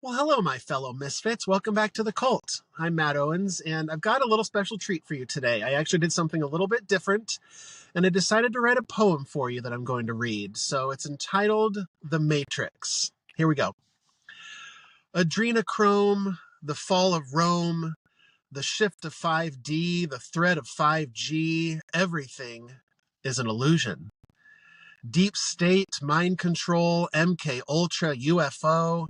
Well, hello, my fellow misfits. Welcome back to the cult. I'm Matt Owens, and I've got a little special treat for you today. I actually did something a little bit different, and I decided to write a poem for you that I'm going to read. So it's entitled The Matrix. Here we go. Adrenochrome, the fall of Rome, the shift of 5D, the threat of 5G, everything is an illusion. Deep state, mind control, MK Ultra, UFO,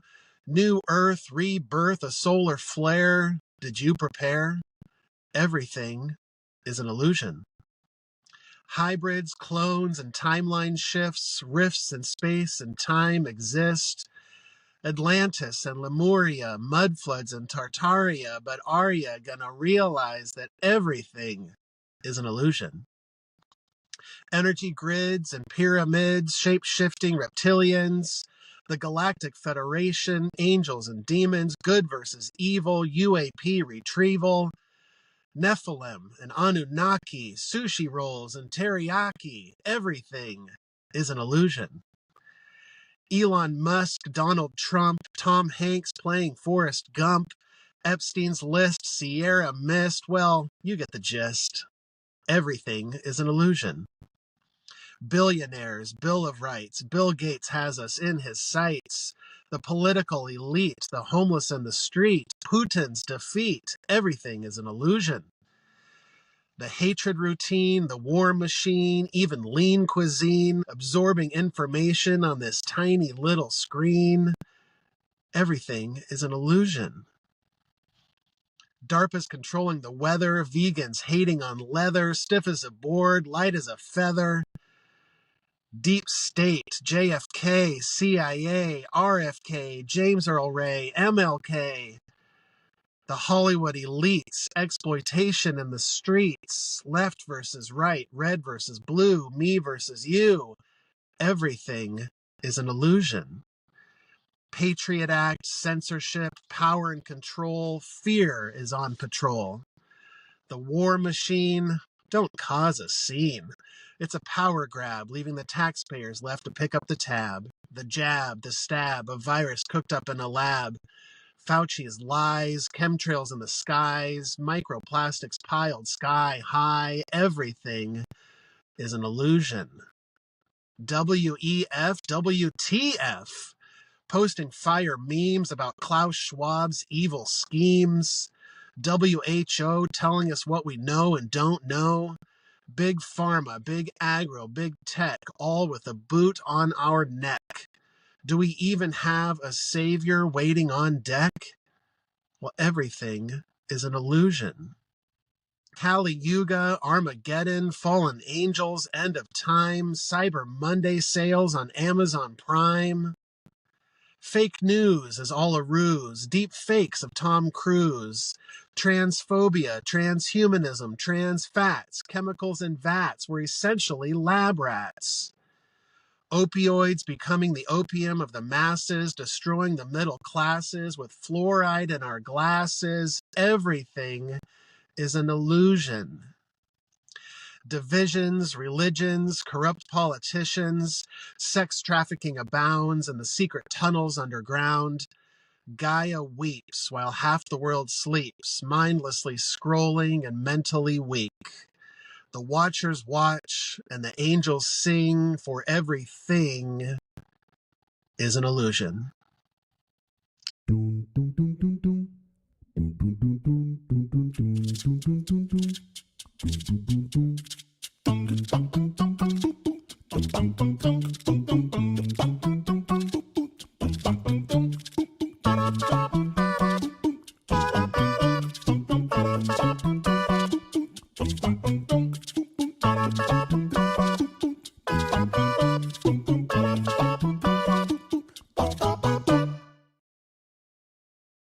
new Earth, rebirth, a solar flare. Did you prepare? Everything is an illusion. Hybrids, clones, and timeline shifts, rifts in space and time exist. Atlantis and Lemuria, mud floods and Tartaria, but are ya gonna realize that everything is an illusion? Energy grids and pyramids, shape-shifting reptilians, the Galactic Federation, angels and demons, good versus evil, UAP retrieval, Nephilim and Anunnaki, sushi rolls and teriyaki, everything is an illusion. Elon Musk, Donald Trump, Tom Hanks playing Forrest Gump, Epstein's List, Sierra Mist, well, you get the gist. Everything is an illusion. Billionaires, Bill of Rights, Bill Gates has us in his sights. The political elite, the homeless in the street, Putin's defeat, everything is an illusion. The hatred routine, the war machine, even lean cuisine, absorbing information on this tiny little screen, everything is an illusion. DARPA's controlling the weather, vegans hating on leather, stiff as a board, light as a feather. Deep State, JFK, CIA, RFK, James Earl Ray, MLK, the Hollywood elites, exploitation in the streets, left versus right, red versus blue, me versus you. Everything is an illusion. Patriot Act, censorship, power and control, fear is on patrol. The war machine, don't cause a scene. It's a power grab, leaving the taxpayers left to pick up the tab. The jab, the stab, a virus cooked up in a lab. Fauci's lies, chemtrails in the skies, microplastics piled sky high. Everything is an illusion. WEF, WTF, posting fire memes about Klaus Schwab's evil schemes. WHO telling us what we know and don't know. Big pharma, big agro, big tech, all with a boot on our neck. Do we even have a savior waiting on deck? Well, everything is an illusion. Kali Yuga, Armageddon, fallen angels, end of time, Cyber Monday sales on Amazon Prime. Fake news is all a ruse, deep fakes of Tom Cruise, transphobia, transhumanism, trans fats, chemicals in vats were essentially lab rats. Opioids becoming the opium of the masses, destroying the middle classes with fluoride in our glasses. Everything is an illusion. Divisions, religions, corrupt politicians, sex trafficking abounds in the secret tunnels underground. Gaia weeps while half the world sleeps, mindlessly scrolling and mentally weak. The watchers watch and the angels sing, for everything is an illusion.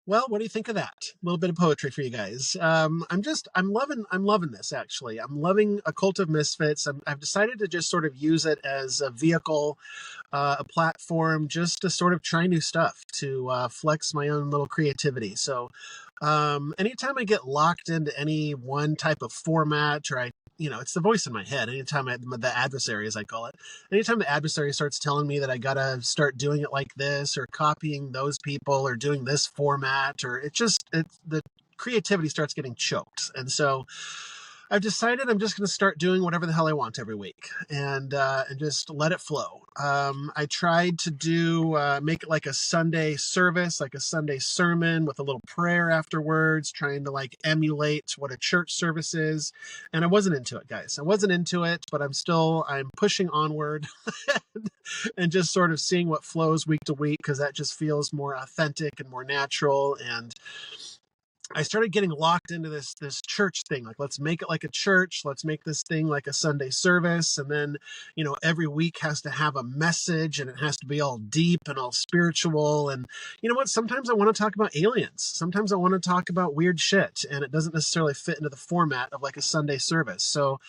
Well, what do you think of that? A little bit of poetry for you guys. I'm loving this, actually. I'm loving A Cult of Misfits. I've decided to just sort of use it as a vehicle, a platform, just to sort of try new stuff, to flex my own little creativity. So anytime I get locked into any one type of format, or I it's the voice in my head. Anytime the adversary, as I call it, anytime the adversary starts telling me that I gotta start doing it like this, or copying those people, or doing this format, or the creativity starts getting choked. And so I've decided I'm just going to start doing whatever the hell I want every week, and just let it flow. I tried to make it like a Sunday service, like a Sunday sermon with a little prayer afterwards, trying to like emulate what a church service is. And I wasn't into it, guys. I wasn't into it, but I'm pushing onward and just sort of seeing what flows week to week, because that just feels more authentic and more natural. And I started getting locked into this church thing. Like, let's make it like a church. Let's make this thing like a Sunday service. And then, every week has to have a message, and it has to be all deep and all spiritual. And you know what? Sometimes I want to talk about aliens. Sometimes I want to talk about weird shit, and it doesn't necessarily fit into the format of like a Sunday service. So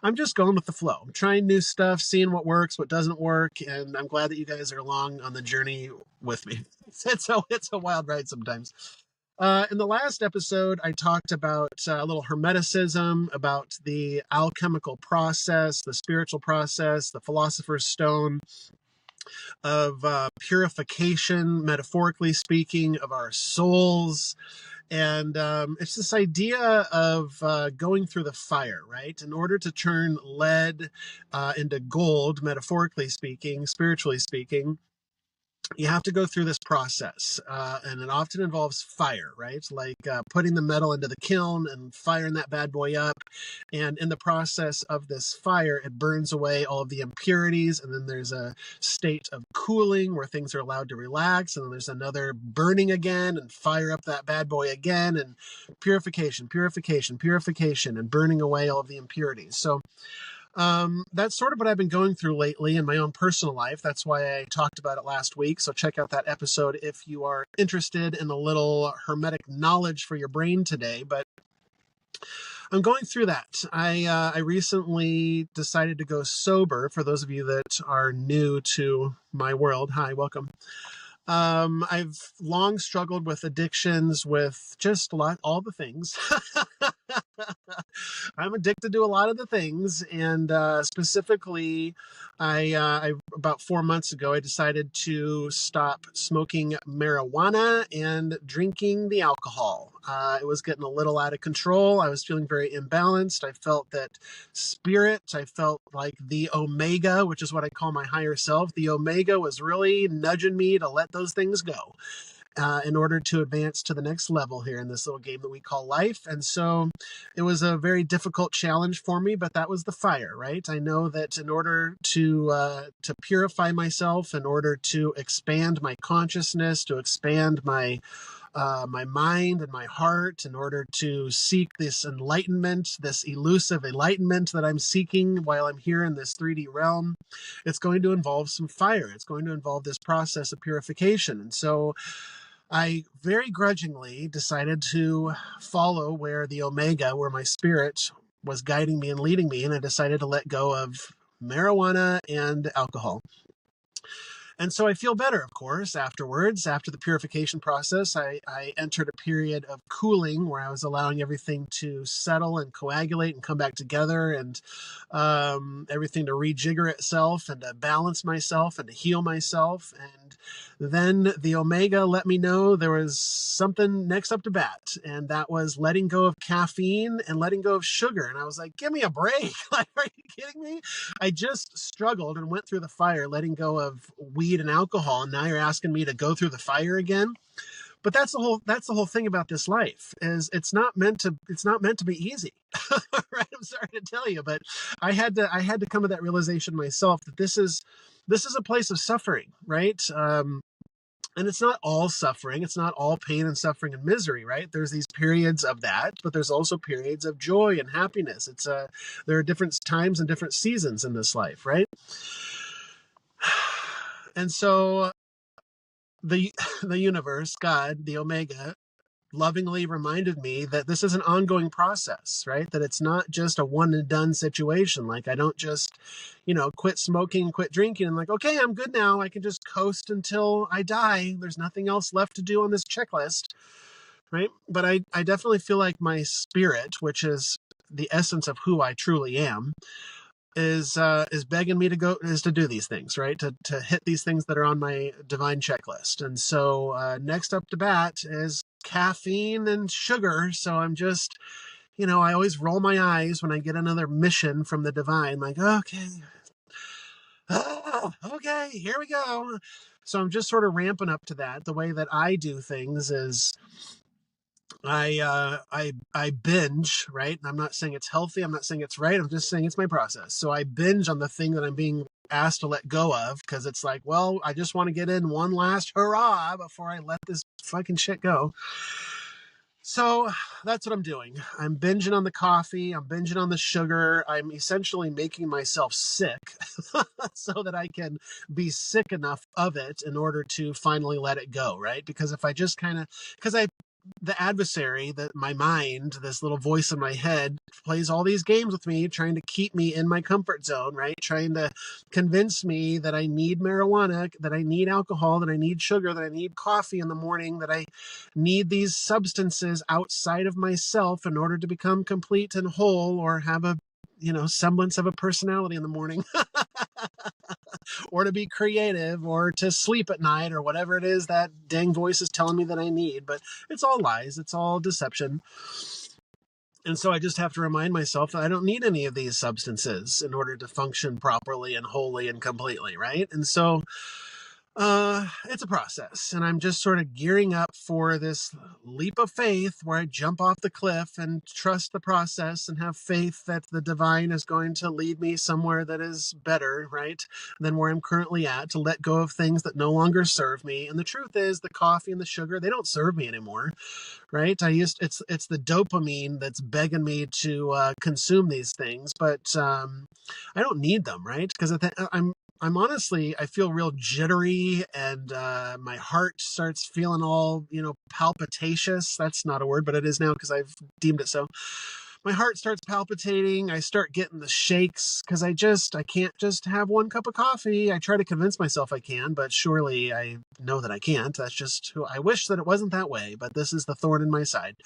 I'm just going with the flow. I'm trying new stuff, seeing what works, what doesn't work. And I'm glad that you guys are along on the journey with me. It's a wild ride sometimes. In the last episode, I talked about a little Hermeticism, about the alchemical process, the spiritual process, the philosopher's stone of purification, metaphorically speaking, of our souls. And it's this idea of going through the fire, right? In order to turn lead into gold, metaphorically speaking, spiritually speaking, you have to go through this process, and it often involves fire, right? Like putting the metal into the kiln and firing that bad boy up. And in the process of this fire, it burns away all of the impurities. And then there's a state of cooling where things are allowed to relax. And then there's another burning again, and fire up that bad boy again, and purification, purification, purification, and burning away all of the impurities. So that's sort of what I've been going through lately in my own personal life. That's why I talked about it last week. So check out that episode if you are interested in a little hermetic knowledge for your brain today. But I'm going through that. I recently decided to go sober. For those of you that are new to my world, hi, welcome. I've long struggled with addictions, with just all the things. I'm addicted to a lot of the things, and specifically, I about 4 months ago, I decided to stop smoking marijuana and drinking the alcohol. It was getting a little out of control. I was feeling very imbalanced. I felt that spirit. I felt like the Omega, which is what I call my higher self. The Omega was really nudging me to let those things go. In order to advance to the next level here in this little game that we call life. And so it was a very difficult challenge for me, but that was the fire, right? I know that in order to purify myself, in order to expand my consciousness, to expand my mind and my heart, in order to seek this enlightenment, this elusive enlightenment that I'm seeking while I'm here in this 3D realm, it's going to involve some fire. It's going to involve this process of purification. And so I very grudgingly decided to follow where the Omega, where my spirit was guiding me and leading me, and I decided to let go of marijuana and alcohol. And so I feel better, of course, afterwards. After the purification process, I entered a period of cooling where I was allowing everything to settle and coagulate and come back together, and everything to rejigger itself and to balance myself and to heal myself. And then the Omega let me know there was something next up to bat, and that was letting go of caffeine and letting go of sugar. And I was like, give me a break. Like, are you kidding me? I just struggled and went through the fire letting go of weed and alcohol, and now you're asking me to go through the fire again. But that's the whole thing about this life, is it's not meant to be easy. Right? I'm sorry to tell you, but I had to come to that realization myself, that this is a place of suffering, right? And it's not all suffering. It's not all pain and suffering and misery, right? There's these periods of that, but there's also periods of joy and happiness. There are different times and different seasons in this life, right? And so the universe, God, the Omega, lovingly reminded me that this is an ongoing process, right? That it's not just a one and done situation. Like, I don't just, quit smoking, quit drinking, and like, okay, I'm good now. I can just coast until I die. There's nothing else left to do on this checklist, right? But I definitely feel like my spirit, which is the essence of who I truly am, is begging me to do these things, right? To hit these things that are on my divine checklist. And so next up to bat is caffeine and sugar. So I'm just, I always roll my eyes when I get another mission from the divine, like, okay, okay, here we go. So I'm just sort of ramping up to that. The way that I do things is I binge, right? And I'm not saying it's healthy. I'm not saying it's right. I'm just saying it's my process. So I binge on the thing that I'm being asked to let go of, because it's like, well, I just want to get in one last hurrah before I let this fucking shit go. So that's what I'm doing. I'm binging on the coffee. I'm binging on the sugar. I'm essentially making myself sick so that I can be sick enough of it in order to finally let it go, right? Because if I just the adversary, that my mind, this little voice in my head, plays all these games with me, trying to keep me in my comfort zone, right? Trying to convince me that I need marijuana, that I need alcohol, that I need sugar, that I need coffee in the morning, that I need these substances outside of myself in order to become complete and whole, or have a semblance of a personality in the morning. Or to be creative, or to sleep at night, or whatever it is that dang voice is telling me that I need. But it's all lies. It's all deception. And so I just have to remind myself that I don't need any of these substances in order to function properly and wholly and completely, right? And so it's a process, and I'm just sort of gearing up for this leap of faith where I jump off the cliff and trust the process and have faith that the divine is going to lead me somewhere that is better, right, than where I'm currently at, to let go of things that no longer serve me. And the truth is, the coffee and the sugar, they don't serve me anymore, right? It's the dopamine that's begging me to consume these things, but I don't need them, right? Because I'm honestly, I feel real jittery, and my heart starts feeling all, palpitatious. That's not a word, but it is now because I've deemed it so. My heart starts palpitating. I start getting the shakes because I can't just have one cup of coffee. I try to convince myself I can, but surely I know that I can't. That's just who I wish that it wasn't that way, but this is the thorn in my side.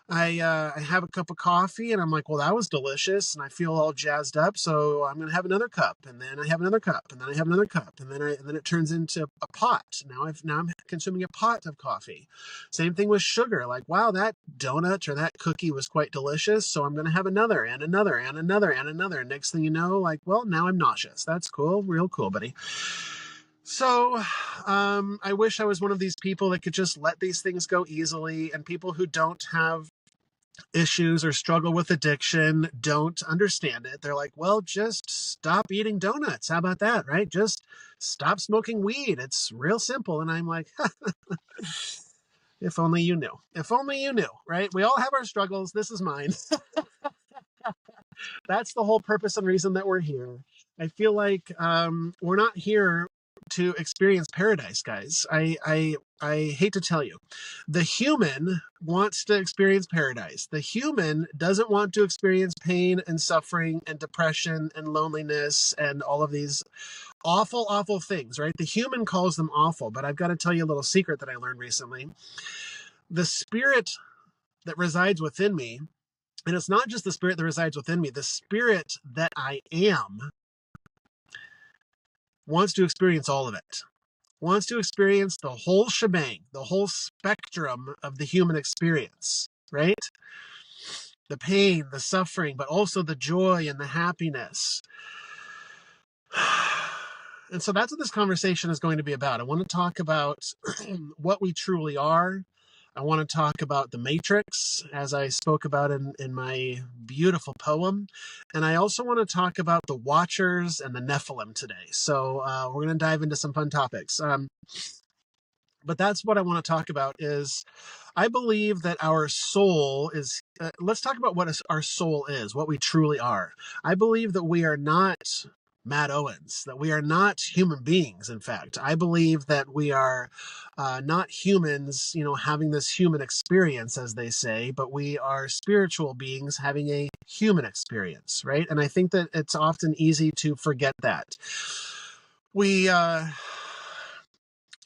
I have a cup of coffee, and I'm like, well, that was delicious, and I feel all jazzed up, so I'm gonna have another cup, and then I have another cup, and then I have another cup, and then it turns into a pot. Now I'm consuming a pot of coffee. Same thing with sugar. Like, wow, that donut or that cookie was quite delicious, so I'm gonna have another and another and another and another. Next thing you know, like, well, now I'm nauseous. That's cool, real cool, buddy. So I wish I was one of these people that could just let these things go easily, and people who don't have issues or struggle with addiction don't understand it. They're like, well, just stop eating donuts. How about that, right? Just stop smoking weed. It's real simple. And I'm like, if only you knew. If only you knew, right? We all have our struggles. This is mine. That's the whole purpose and reason that we're here. I feel like we're not here to experience paradise, guys. I hate to tell you, the human wants to experience paradise. The human doesn't want to experience pain and suffering and depression and loneliness and all of these awful, awful things, right? The human calls them awful, but I've got to tell you a little secret that I learned recently. The spirit that resides within me, and it's not just the spirit that resides within me, the spirit that I am wants to experience all of it. Wants to experience the whole shebang, the whole spectrum of the human experience, right? The pain, the suffering, but also the joy and the happiness. And so that's what this conversation is going to be about. I want to talk about what we truly are. I want to talk about the Matrix, as I spoke about in my beautiful poem. And I also want to talk about the Watchers and the Nephilim today. So we're going to dive into some fun topics. But that's what I want to talk about. Is I believe that our soul is, let's talk about what our soul is, what we truly are. I believe that we are not Matt Owens, that we are not human beings. In fact, I believe that we are not humans, having this human experience, as they say, but we are spiritual beings having a human experience, right? And I think that it's often easy to forget that. We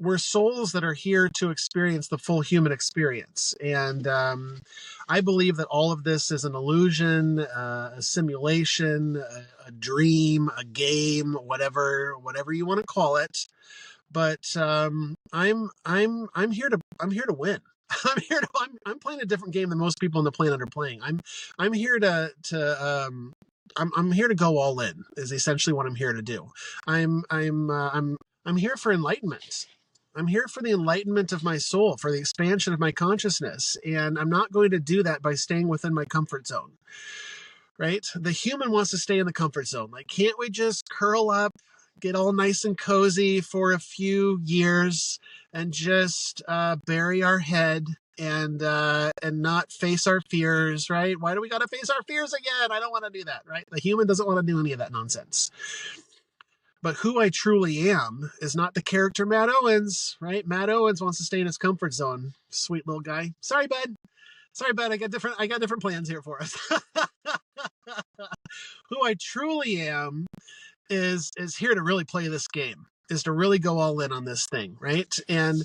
we're souls that are here to experience the full human experience. And I believe that all of this is an illusion, a simulation, a dream, a game, whatever you want to call it. But I'm here to win. I'm playing a different game than most people on the planet are playing. I'm here I'm here to go all in, is essentially what I'm here to do. I'm here for enlightenment. I'm here for the enlightenment of my soul, for the expansion of my consciousness, and I'm not going to do that by staying within my comfort zone. Right? The human wants to stay in the comfort zone. Like, can't we just curl up, get all nice and cozy for a few years, and just bury our head and not face our fears, right? Why do we got to face our fears again? I don't want to do that, right? The human doesn't want to do any of that nonsense. But who I truly am is not the character Matt Owens, right? Matt Owens wants to stay in his comfort zone. Sweet little guy. Sorry, bud. I got different plans here for us. Who I truly am is here to really play this game, is to really go all in on this thing, right? And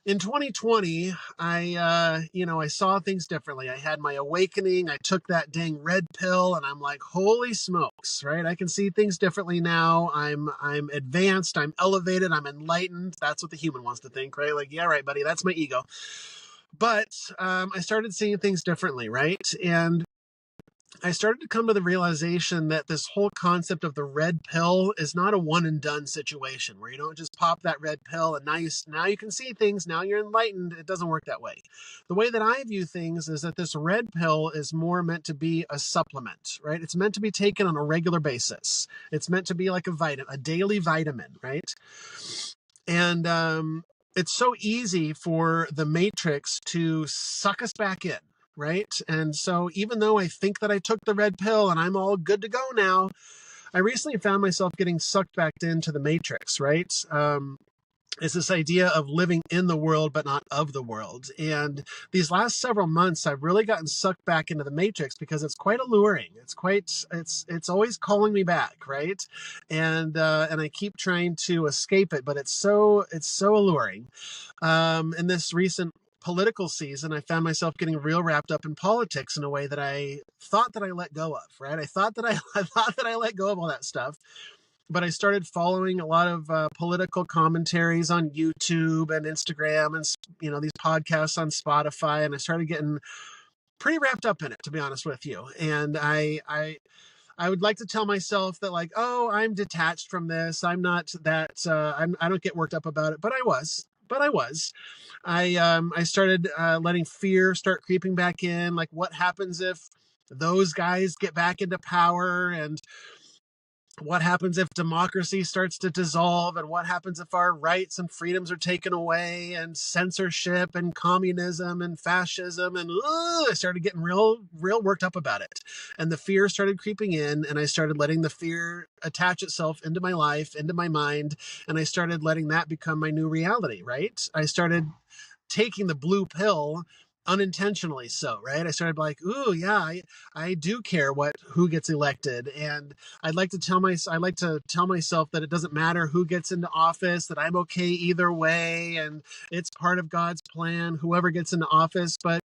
in 2020, I saw things differently. I had my awakening. I took that dang red pill, and I'm like, holy smokes, right? I can see things differently now. I'm advanced. I'm elevated. I'm enlightened. That's what the human wants to think, right? Like, yeah, right, buddy. That's my ego. But I started seeing things differently, right? And I started to come to the realization that this whole concept of the red pill is not a one and done situation where you don't just pop that red pill and now you can see things, now you're enlightened. It doesn't work that way. The way that I view things is that this red pill is more meant to be a supplement, right? It's meant to be taken on a regular basis. It's meant to be like a daily vitamin, right? And it's so easy for the Matrix to suck us back in. Right. And so even though I think that I took the red pill and I'm all good to go now, I recently found myself getting sucked back into the Matrix. Right. It's this idea of living in the world, but not of the world. And these last several months, I've really gotten sucked back into the Matrix because it's quite alluring. It's always calling me back. Right. And I keep trying to escape it, but it's so alluring. In this recent political season, I found myself getting real wrapped up in politics in a way that I thought that I let go of, right? I thought that I let go of all that stuff, but I started following a lot of political commentaries on YouTube and Instagram and, these podcasts on Spotify. And I started getting pretty wrapped up in it, to be honest with you. And I would like to tell myself that, like, oh, I'm detached from this. I'm not that, I don't get worked up about it, but I was. I started letting fear start creeping back in. Like, what happens if those guys get back into power? And what happens if democracy starts to dissolve? And what happens if our rights and freedoms are taken away? And censorship and communism and fascism. And I started getting real worked up about it. And the fear started creeping in, and I started letting the fear attach itself into my life, into my mind. And I started letting that become my new reality, right? I started taking the blue pill unintentionally, so right. I started like, ooh, yeah, I do care who gets elected, and I like to tell myself that it doesn't matter who gets into office, that I'm okay either way, and it's part of God's plan, whoever gets into office. But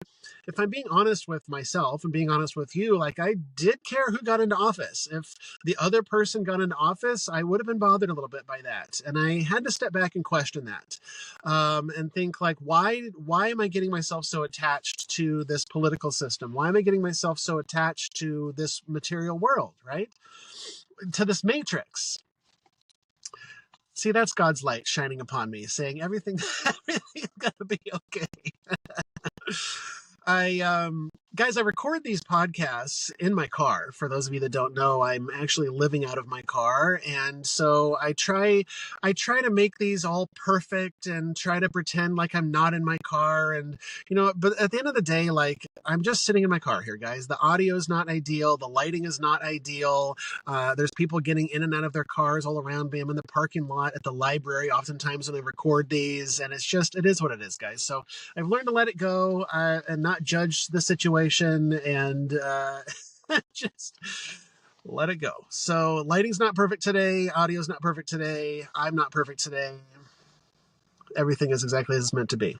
if I'm being honest with myself and being honest with you, like, I did care who got into office. If the other person got into office, I would have been bothered a little bit by that, and I had to step back and question that, and think, like, why am I getting myself so attached to this political system? Why am I getting myself so attached to this material world, right? To this matrix? See, that's God's light shining upon me, saying everything's gonna be okay. Guys, I record these podcasts in my car. For those of you that don't know, I'm actually living out of my car. And so I try to make these all perfect and try to pretend like I'm not in my car. And, but at the end of the day, like, I'm just sitting in my car here, guys. The audio is not ideal. The lighting is not ideal. There's people getting in and out of their cars all around me. I'm in the parking lot at the library oftentimes when I record these. And it is what it is, guys. So I've learned to let it go and not judge the situation and just let it go. So lighting's not perfect today. Audio's not perfect today. I'm not perfect today. Everything is exactly as it's meant to be.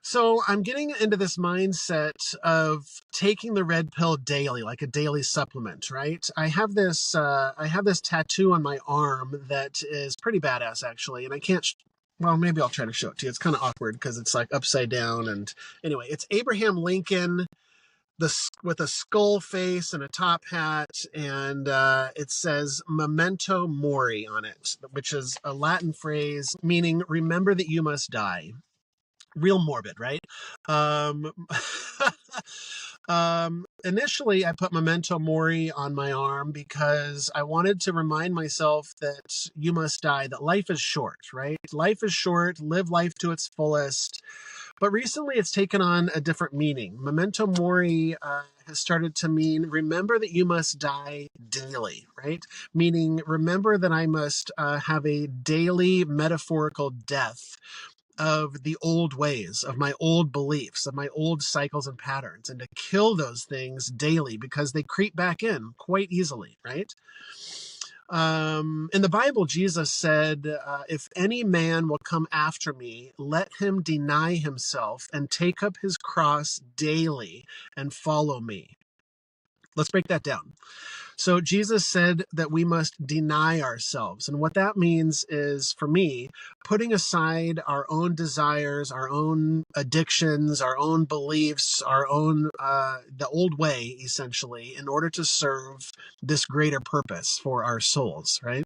So I'm getting into this mindset of taking the red pill daily, like a daily supplement, right? I have this tattoo on my arm that is pretty badass, actually, and I can't. Well, maybe I'll try to show it to you. It's kind of awkward because it's like upside down, and anyway, it's Abraham Lincoln, with a skull face and a top hat, and it says memento mori on it, which is a Latin phrase meaning "remember that you must die." Real morbid, right? Um, Initially, I put memento mori on my arm because I wanted to remind myself that you must die, that life is short, right? Life is short, live life to its fullest. But recently, it's taken on a different meaning. Memento mori has started to mean remember that you must die daily, right? Meaning remember that I must have a daily metaphorical death of the old ways, of my old beliefs, of my old cycles and patterns, and to kill those things daily because they creep back in quite easily, right? In the Bible, Jesus said, if any man will come after me, let him deny himself and take up his cross daily and follow me. Let's break that down. So Jesus said that we must deny ourselves. And what that means is, for me, putting aside our own desires, our own addictions, our own beliefs, our own, the old way, essentially, in order to serve this greater purpose for our souls, right?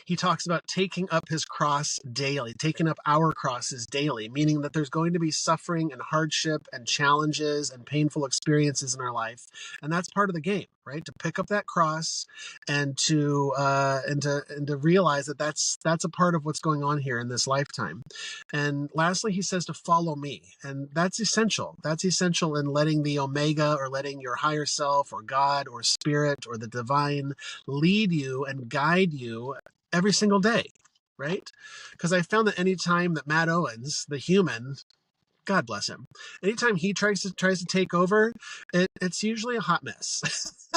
He talks about taking up his cross daily, taking up our crosses daily, meaning that there's going to be suffering and hardship and challenges and painful experiences in our life. And that's part of the game, right? To pick up that cross and to realize that that's a part of what's going on here in this lifetime. And lastly, he says to follow me. And that's essential. That's essential in letting the Omega, or letting your higher self or God or spirit or the divine lead you and guide you every single day, right? Because I found that anytime that Matt Owens, the human, God bless him, anytime he tries to take over, it's usually a hot mess.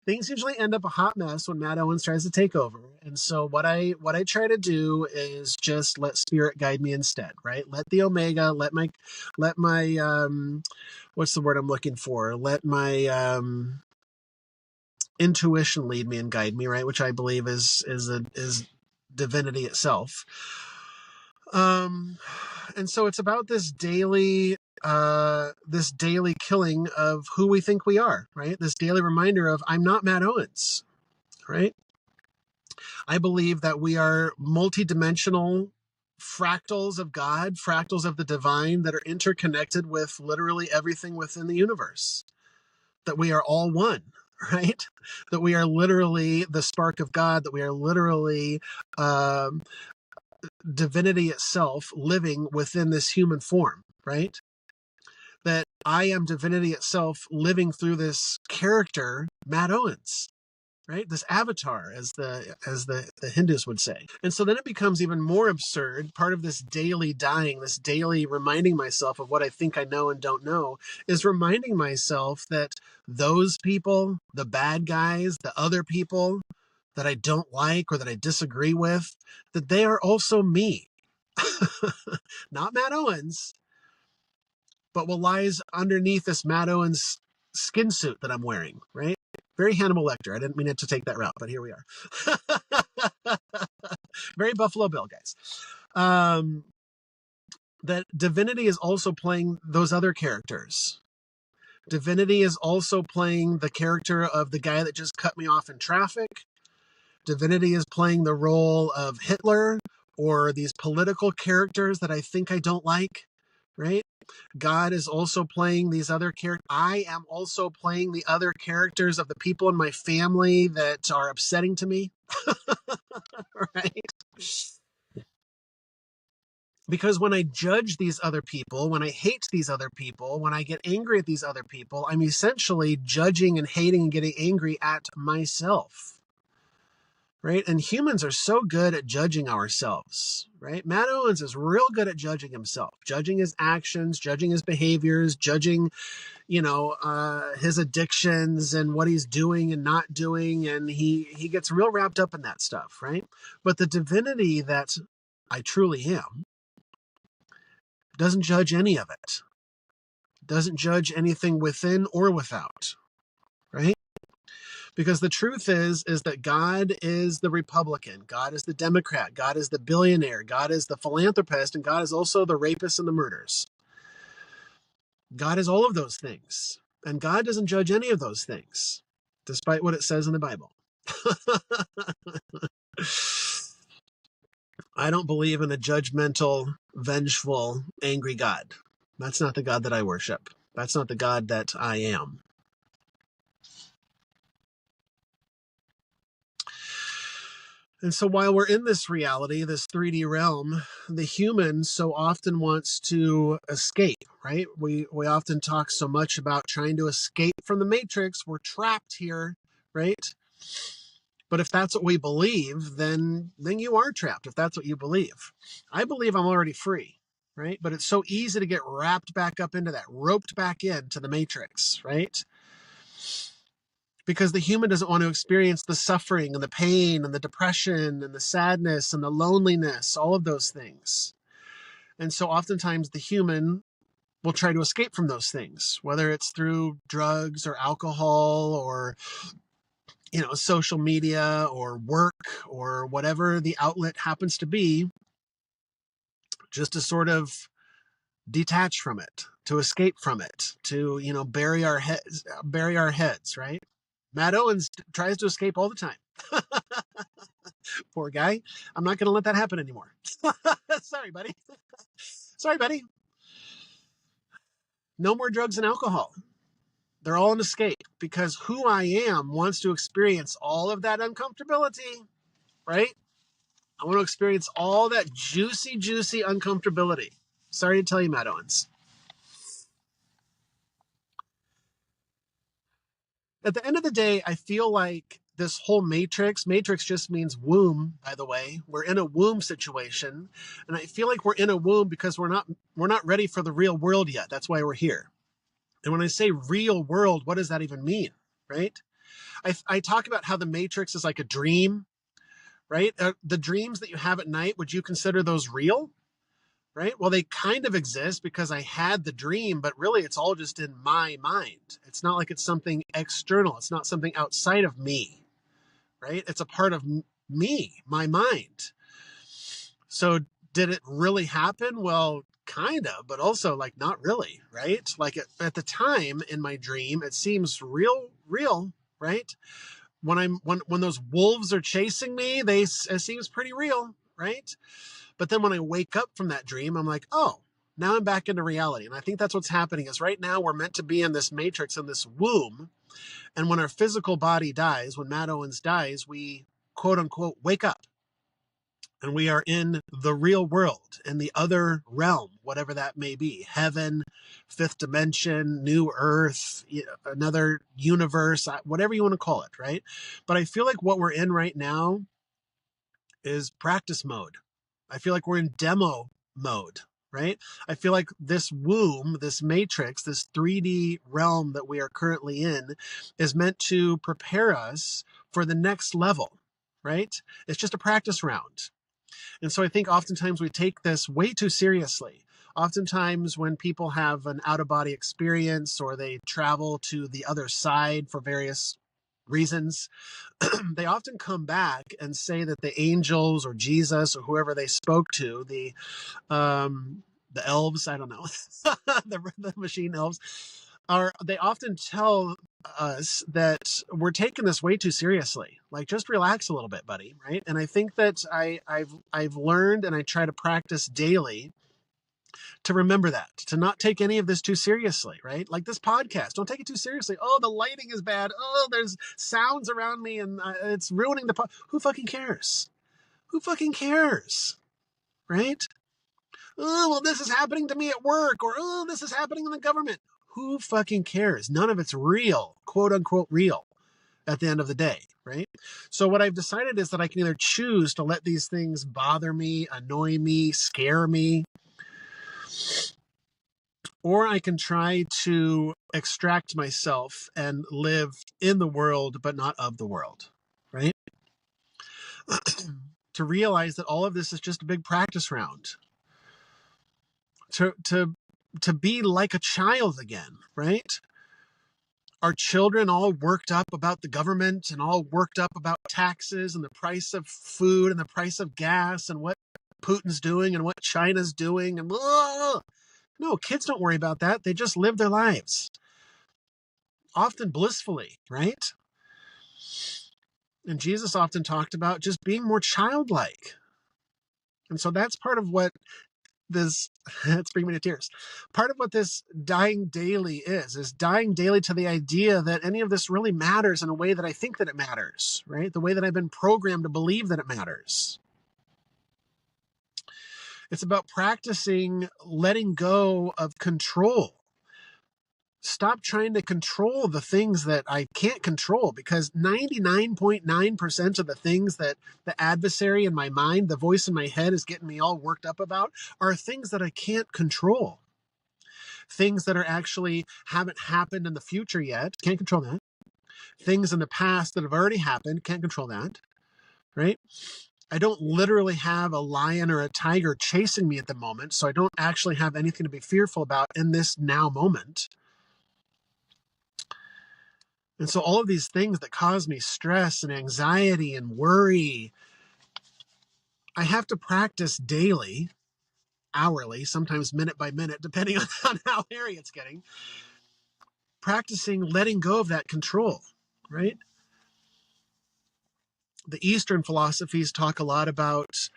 Things usually end up a hot mess when Matt Owens tries to take over. And so what I try to do is just let spirit guide me instead, right? Let the Omega, let my what's the word I'm looking for? Let my intuition lead me and guide me, right? Which I believe is divinity itself. And so it's about this daily killing of who we think we are, right? This daily reminder of I'm not Matt Owens, right? I believe that we are multidimensional fractals of God, fractals of the divine that are interconnected with literally everything within the universe. That we are all one, right? That we are literally the spark of God, that we are literally divinity itself living within this human form, right? That I am divinity itself living through this character, Matt Owens, right? This avatar, as the Hindus would say. And so then it becomes even more absurd. Part of this daily dying, this daily reminding myself of what I think I know and don't know, is reminding myself that those people, the bad guys, the other people that I don't like or that I disagree with, that they are also me. Not Matt Owens, but what lies underneath this Matt Owens skin suit that I'm wearing, right? Very Hannibal Lecter. I didn't mean it to take that route, but here we are. Very Buffalo Bill, guys. That divinity is also playing those other characters. Divinity is also playing the character of the guy that just cut me off in traffic. Divinity is playing the role of Hitler or these political characters that I think I don't like, right? God is also playing these other characters. I am also playing the other characters of the people in my family that are upsetting to me, right? Because when I judge these other people, when I hate these other people, when I get angry at these other people, I'm essentially judging and hating and getting angry at myself, right? And humans are so good at judging ourselves, right? Matt Owens is real good at judging himself, judging his actions, judging his behaviors, judging, his addictions and what he's doing and not doing. And he gets real wrapped up in that stuff, right? But the divinity that I truly am doesn't judge any of it, doesn't judge anything within or without, right? Because the truth is that God is the Republican, God is the Democrat, God is the billionaire, God is the philanthropist, and God is also the rapist and the murderers. God is all of those things. And God doesn't judge any of those things, despite what it says in the Bible. I don't believe in a judgmental, vengeful, angry God. That's not the God that I worship. That's not the God that I am. And so while we're in this reality, this 3D realm, the human so often wants to escape, right? We often talk so much about trying to escape from the matrix. We're trapped here, right? But if that's what we believe, then you are trapped, if that's what you believe. I believe I'm already free, right? But it's so easy to get wrapped back up into that, roped back into the matrix, right? Because the human doesn't want to experience the suffering and the pain and the depression and the sadness and the loneliness, all of those things. And so oftentimes the human will try to escape from those things, whether it's through drugs or alcohol or social media or work or whatever the outlet happens to be, just to sort of detach from it, to escape from it, to bury our heads, right? Matt Owens tries to escape all the time. Poor guy. I'm not going to let that happen anymore. Sorry, buddy. Sorry, buddy. No more drugs and alcohol. They're all an escape because who I am wants to experience all of that uncomfortability, right? I want to experience all that juicy, juicy uncomfortability. Sorry to tell you, Matt Owens. At the end of the day, I feel like this whole matrix just means womb, by the way. We're in a womb situation. And I feel like we're in a womb because we're not ready for the real world yet. That's why we're here. And when I say real world, what does that even mean? Right? I talk about how the matrix is like a dream, right? The dreams that you have at night, would you consider those real? Right? Well, they kind of exist because I had the dream, but really it's all just in my mind. It's not like it's something external. It's not something outside of me, right? It's a part of me, my mind. So did it really happen? Well, kind of, but also like not really, right? Like at the time in my dream, it seems real, right? When those wolves are chasing me, it seems pretty real, right? But then when I wake up from that dream, I'm like, oh, now I'm back into reality. And I think that's what's happening is right now we're meant to be in this matrix, in this womb. And when our physical body dies, when Matt Owens dies, we quote unquote wake up. And we are in the real world, in the other realm, whatever that may be. Heaven, fifth dimension, new earth, another universe, whatever you want to call it, right? But I feel like what we're in right now is practice mode. I feel like we're in demo mode, right? I feel like this womb, this matrix, this 3D realm that we are currently in is meant to prepare us for the next level, right? It's just a practice round. And so I think oftentimes we take this way too seriously. Oftentimes when people have an out-of-body experience or they travel to the other side for various reasons, they often come back and say that the angels or Jesus or whoever they spoke to, the elves, I don't know, the machine elves, they often tell us that we're taking this way too seriously. Like, just relax a little bit, buddy, right? And I think that I've learned and I try to practice daily to remember that, to not take any of this too seriously, right? Like this podcast, don't take it too seriously. Oh, the lighting is bad. Oh, there's sounds around me and it's ruining the who fucking cares? Who fucking cares? Right? Oh, well, this is happening to me at work, or oh, this is happening in the government. Who fucking cares? None of it's real, quote unquote real. at the end of the day, right? So what I've decided is that I can either choose to let these things bother me, annoy me, scare me, or I can try to extract myself and live in the world, but not of the world, right? To realize that all of this is just a big practice round. To be like a child again, right? Are children all worked up about the government and all worked up about taxes and the price of food and the price of gas and what Putin's doing and what China's doing? And no, kids don't worry about that. They just live their lives, often blissfully, right? And Jesus often talked about just being more childlike. And so that's part of what this, it's bringing me to tears. Part of what this dying daily is dying daily to the idea that any of this really matters in a way that I think that it matters, right? The way that I've been programmed to believe that it matters. It's about practicing letting go of control. Stop trying to control the things that I can't control, because 99.9% of the things that the adversary in my mind, the voice in my head is getting me all worked up about, are things that I can't control. Things that are actually haven't happened in the future yet, can't control that. Things in the past that have already happened, can't control that, right? I don't literally have a lion or a tiger chasing me at the moment, so I don't actually have anything to be fearful about in this now moment. And so all of these things that cause me stress and anxiety and worry, I have to practice daily, hourly, sometimes minute by minute, depending on how hairy it's getting, practicing letting go of that control, right? The Eastern philosophies talk a lot about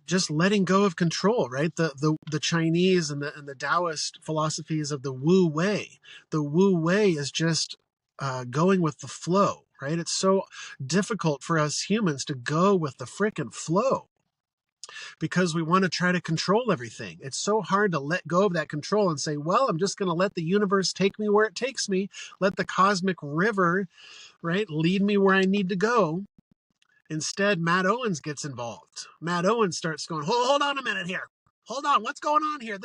just letting go of control, right? The Chinese and the Taoist philosophies of the Wu Wei. The Wu Wei is just going with the flow, right? It's so difficult for us humans to go with the frickin' flow because we want to try to control everything. It's so hard to let go of that control and say, well, I'm just going to let the universe take me where it takes me. Let the cosmic river, right, lead me where I need to go. Instead, Matt Owens gets involved. Matt Owens starts going, hold on a minute here. Hold on, what's going on here?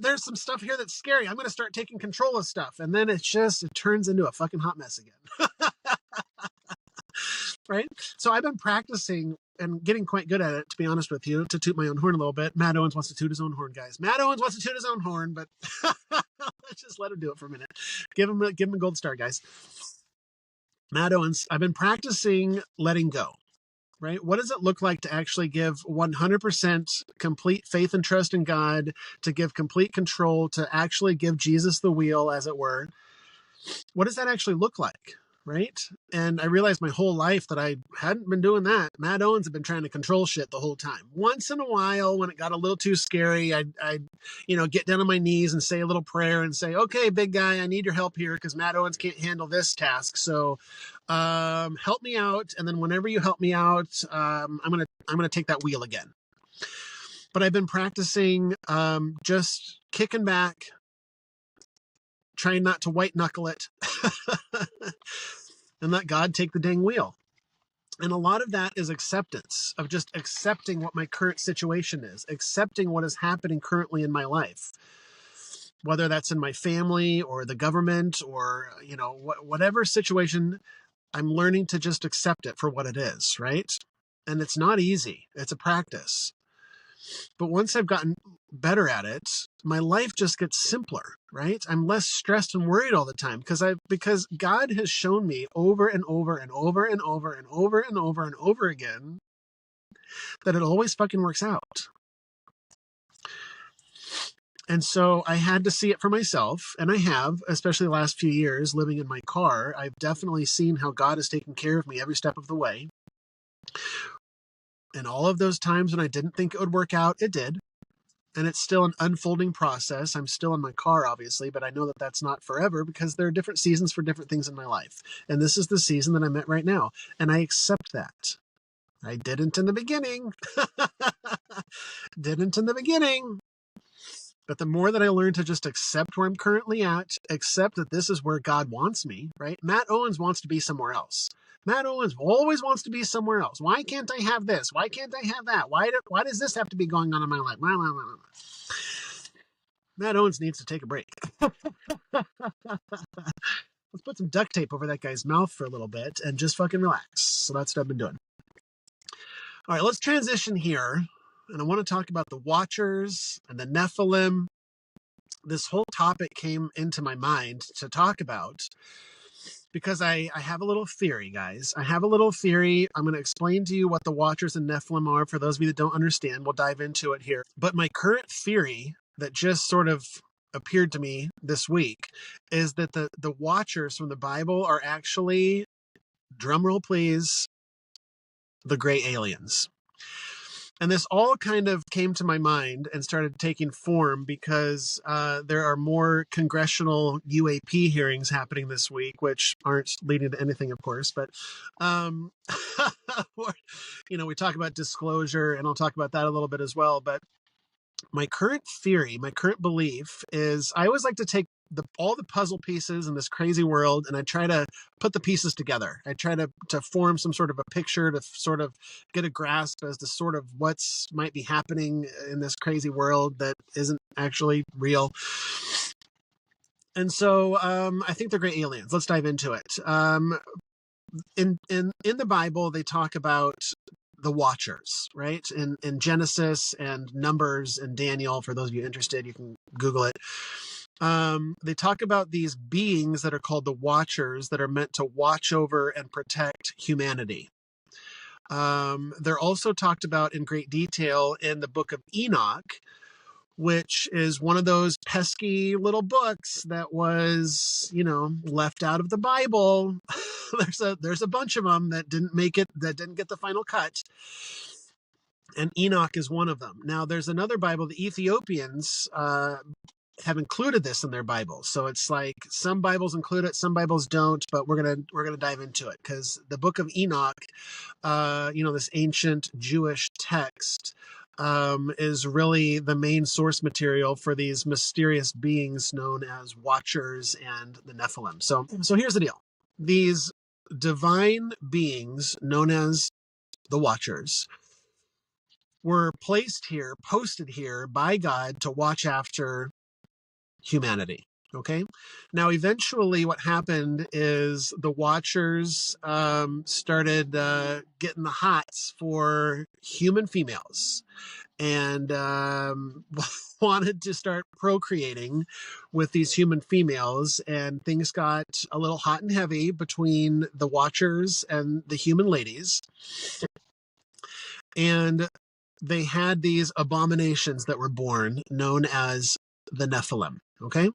There's some stuff here that's scary. I'm going to start taking control of stuff. And then it turns into a fucking hot mess again. Right? So I've been practicing and getting quite good at it, to be honest with you, to toot my own horn a little bit. Matt Owens wants to toot his own horn, guys. Matt Owens wants to toot his own horn, but let's just let him do it for a minute. Give him a gold star, guys. Matt Owens, I've been practicing letting go. Right? What does it look like to actually give 100% complete faith and trust in God, to give complete control, to actually give Jesus the wheel, as it were? What does that actually look like? Right? And I realized my whole life that I hadn't been doing that. Matt Owens had been trying to control shit the whole time. Once in a while, when it got a little too scary, I'd get down on my knees and say a little prayer and say, okay, big guy, I need your help here because Matt Owens can't handle this task. So help me out. And then whenever you help me out, I'm gonna take that wheel again. But I've been practicing just kicking back, trying not to white knuckle it, and let God take the dang wheel. And a lot of that is acceptance, of just accepting what my current situation is, accepting what is happening currently in my life, whether that's in my family or the government or, whatever situation. I'm learning to just accept it for what it is, right? And it's not easy. It's a practice. But once I've gotten better at it, my life just gets simpler, right? I'm less stressed and worried all the time because God has shown me over and over and over and over and over and over and over again that it always fucking works out. And so I had to see it for myself, and I have, especially the last few years living in my car. I've definitely seen how God has taken care of me every step of the way. And all of those times when I didn't think it would work out, it did. And it's still an unfolding process. I'm still in my car, obviously, but I know that that's not forever because there are different seasons for different things in my life. And this is the season that I'm at right now. And I accept that. I didn't in the beginning. Didn't in the beginning. But the more that I learn to just accept where I'm currently at, accept that this is where God wants me, right? Matt Owens wants to be somewhere else. Matt Owens always wants to be somewhere else. Why can't I have this? Why can't I have that? Why does this have to be going on in my life? Matt Owens needs to take a break. Let's put some duct tape over that guy's mouth for a little bit and just fucking relax. So that's what I've been doing. All right, let's transition here. And I want to talk about the Watchers and the Nephilim. This whole topic came into my mind to talk about because I have a little theory, guys. I have a little theory. I'm going to explain to you what the Watchers and Nephilim are. For those of you that don't understand, we'll dive into it here. But my current theory that just sort of appeared to me this week is that the Watchers from the Bible are actually, drumroll please, the gray aliens. And this all kind of came to my mind and started taking form because there are more congressional UAP hearings happening this week, which aren't leading to anything, of course. But, we talk about disclosure, and I'll talk about that a little bit as well. But my current theory, my current belief is I always like to take all the puzzle pieces in this crazy world, and I try to put the pieces together. I try to form some sort of a picture to sort of get a grasp as to sort of what's might be happening in this crazy world that isn't actually real. And so I think they're great aliens. Let's dive into it. In the Bible, they talk about the Watchers, right? In Genesis and Numbers and Daniel, for those of you interested, you can Google it. They talk about these beings that are called the Watchers that are meant to watch over and protect humanity. They're also talked about in great detail in the book of Enoch, which is one of those pesky little books that was, left out of the Bible. There's a bunch of them that didn't make it, that didn't get the final cut. And Enoch is one of them. Now, there's another Bible, the Ethiopians have included this in their Bibles. So it's like some Bibles include it, some Bibles don't, but we're gonna dive into it because the book of Enoch, this ancient Jewish text, is really the main source material for these mysterious beings known as Watchers and the Nephilim. So here's the deal. These divine beings known as the Watchers were posted here by God to watch after humanity. Okay. Now, eventually what happened is the Watchers started getting the hots for human females and wanted to start procreating with these human females, and things got a little hot and heavy between the Watchers and the human ladies. And they had these abominations that were born known as the Nephilim. Okay.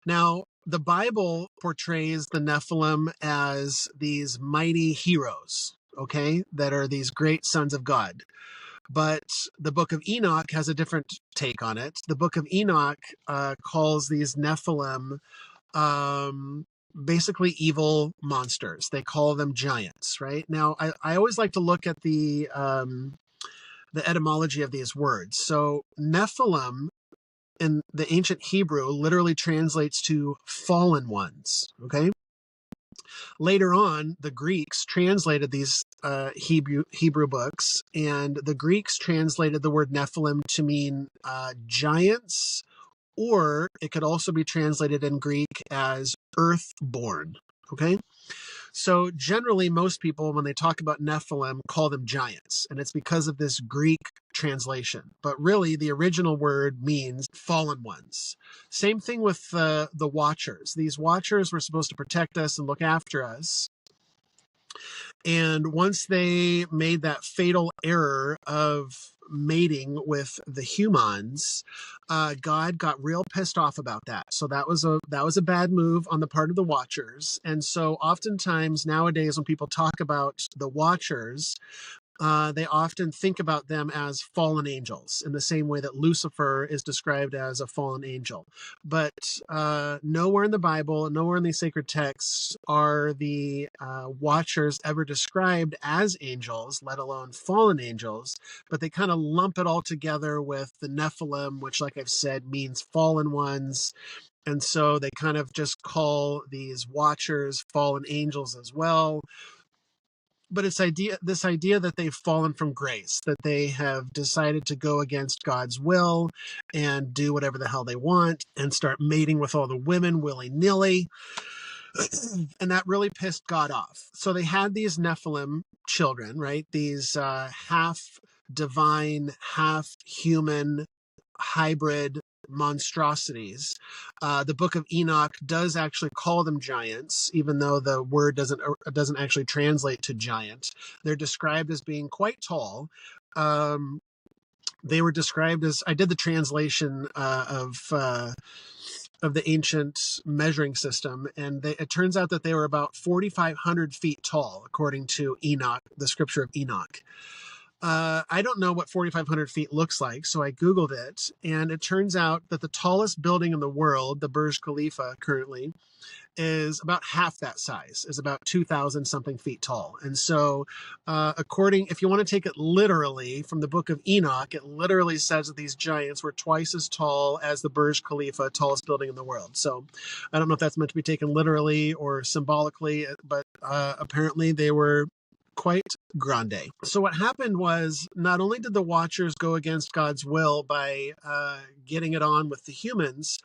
Now, the Bible portrays the Nephilim as these mighty heroes, okay, that are these great sons of God. But the book of Enoch has a different take on it. The book of Enoch calls these Nephilim basically evil monsters. They call them giants, right? Now, I always like to look at the etymology of these words. So Nephilim in the ancient Hebrew literally translates to fallen ones, okay? Later on, the Greeks translated these Hebrew books, and the Greeks translated the word Nephilim to mean giants, or it could also be translated in Greek as earthborn, okay? So generally, most people, when they talk about Nephilim, call them giants, and it's because of this Greek translation. But really, the original word means fallen ones. Same thing with the Watchers. These Watchers were supposed to protect us and look after us. And once they made that fatal error of mating with the humans, God got real pissed off about that. So that was a bad move on the part of the Watchers. And so oftentimes nowadays when people talk about the Watchers, they often think about them as fallen angels in the same way that Lucifer is described as a fallen angel. But nowhere in the Bible, nowhere in these sacred texts are the watchers ever described as angels, let alone fallen angels. But they kind of lump it all together with the Nephilim, which, like I've said, means fallen ones. And so they kind of just call these watchers fallen angels as well. But it's this idea that they've fallen from grace, that they have decided to go against God's will and do whatever the hell they want and start mating with all the women willy-nilly. And that really pissed God off. So they had these Nephilim children, right? These half divine, half human hybrid monstrosities. The Book of Enoch does actually call them giants, even though the word doesn't actually translate to giant. They're described as being quite tall. They were described as, I did the translation of the ancient measuring system, and it turns out that they were about 4,500 feet tall, according to Enoch, the scripture of Enoch. I don't know what 4,500 feet looks like, so I Googled it, and it turns out that the tallest building in the world, the Burj Khalifa currently, is about half that size, is about 2,000 something feet tall. And so if you want to take it literally from the Book of Enoch, it literally says that these giants were twice as tall as the Burj Khalifa, tallest building in the world. So I don't know if that's meant to be taken literally or symbolically, but apparently they were quite grande. So what happened was, not only did the Watchers go against God's will by getting it on with the humans,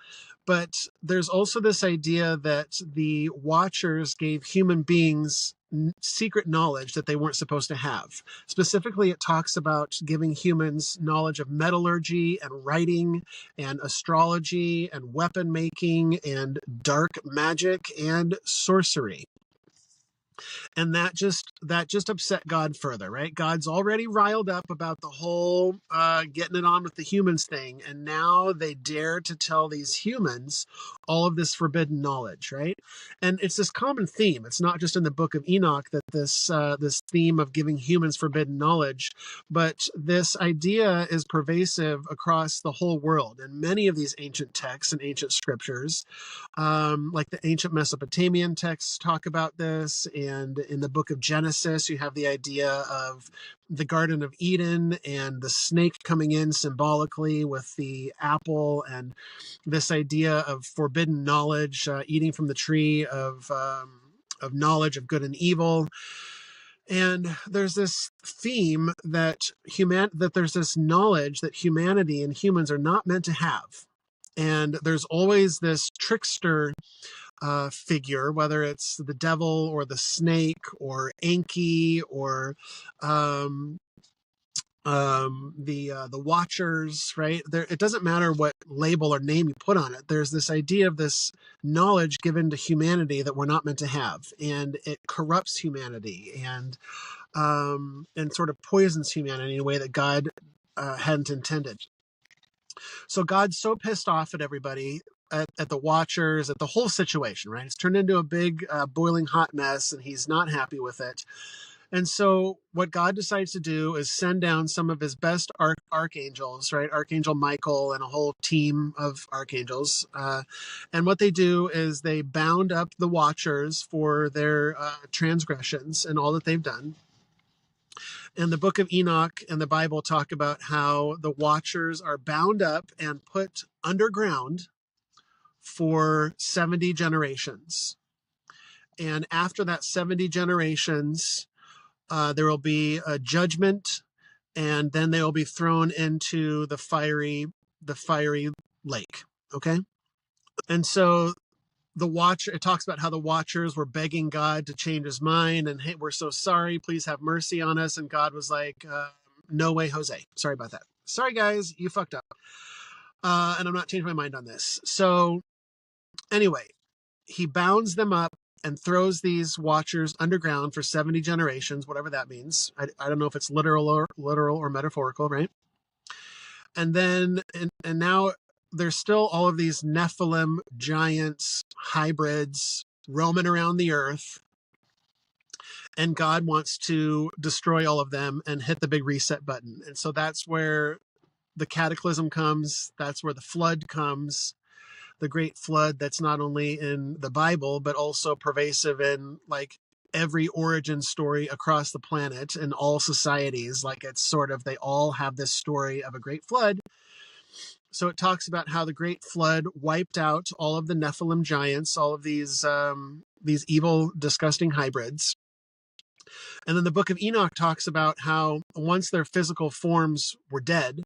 but there's also this idea that the Watchers gave human beings secret knowledge that they weren't supposed to have. Specifically, it talks about giving humans knowledge of metallurgy and writing and astrology and weapon making and dark magic and sorcery. And that just upset God further, right? God's already riled up about the whole getting it on with the humans thing, and now they dare to tell these humans all of this forbidden knowledge, right? And it's this common theme. It's not just in the Book of Enoch that this theme of giving humans forbidden knowledge, but this idea is pervasive across the whole world. And many of these ancient texts and ancient scriptures, like the ancient Mesopotamian texts talk about this, and in the book of Genesis, you have the idea of the Garden of Eden and the snake coming in symbolically with the apple, and this idea of forbidden knowledge, eating from the tree of knowledge of good and evil. And there's this theme that there's this knowledge that humanity and humans are not meant to have. And there's always this trickster figure, whether it's the devil or the snake or Enki or the Watchers, right? It doesn't matter what label or name you put on it. There's this idea of this knowledge given to humanity that we're not meant to have, and it corrupts humanity and sort of poisons humanity in a way that God hadn't intended. So God's so pissed off at everybody, at the Watchers, at the whole situation, right? It's turned into a big boiling hot mess, and he's not happy with it. And so what God decides to do is send down some of his best archangels, right? Archangel Michael and a whole team of archangels. And what they do is they bound up the Watchers for their transgressions and all that they've done. And the Book of Enoch and the Bible talk about how the Watchers are bound up and put underground for 70 generations. And after that 70 generations, there will be a judgment, and then they will be thrown into the fiery lake. Okay. And so it talks about how the Watchers were begging God to change his mind, and hey, we're so sorry, please have mercy on us. And God was like, no way, Jose. Sorry about that. Sorry, guys, you fucked up. And I'm not changing my mind on this. So anyway, he bounds them up and throws these Watchers underground for 70 generations, whatever that means. I don't know if it's literal or metaphorical, right? And then, and now there's still all of these Nephilim giants, hybrids roaming around the earth. and God wants to destroy all of them and hit the big reset button. And so that's where the cataclysm comes. That's where the flood comes. The great flood that's not only in the Bible, but also pervasive in like every origin story across the planet and all societies. Like it's sort of, they all have this story of a great flood. So it talks about how the great flood wiped out all of the Nephilim giants, all of these evil, disgusting hybrids. And then the book of Enoch talks about how once their physical forms were dead,